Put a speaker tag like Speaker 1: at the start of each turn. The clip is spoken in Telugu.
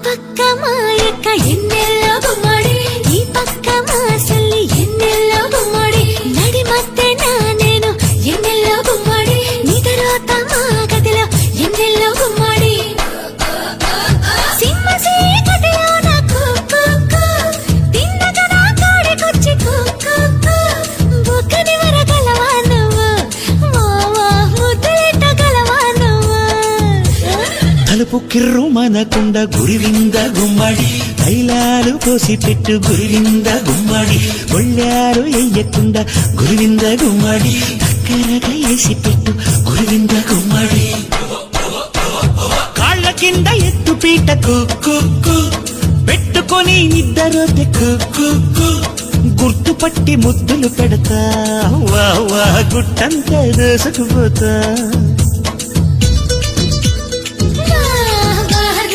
Speaker 1: పక్క మా యొక్క ఎన్నెల్లో గుమ్మడి, ఈ పక్క మా సల్లి ఎన్నెల్లో గుమ్మడి, నడి మధ్యన నేను ఎన్నెల్లో గుమ్మడి, నీ తర్వాత మా గదిలో ఎన్నెల్లో గుమ్మడి. సింహ చీకటిలో నా కుక్కు తిన్నగా నా కాడికొచ్చి కుక్కు బుక్కని వరగలవా నువ్వు మావా ముద్దులెట్టగలవా నువ్వు.
Speaker 2: తలుపు కిర్రు మనకుండ గురివింద గుమ్మడి, తైలాలు పోసి పెట్టు గురివింద గుమ్మడి, ఒళ్ళారు ఎయ్యకుండా గురివింద గుమ్మడి, దగ్గరగా వేసి పెట్టు గురివింద గుమ్మడి. కాళ్ళ కింద ఎత్తు పీట కుక్కు పెట్టుకొని నిద్దరోతే కుక్కు గుర్తుపట్టి ముద్దులు పెడతా, వా వా గుట్టంతా దోసుకుపోతా.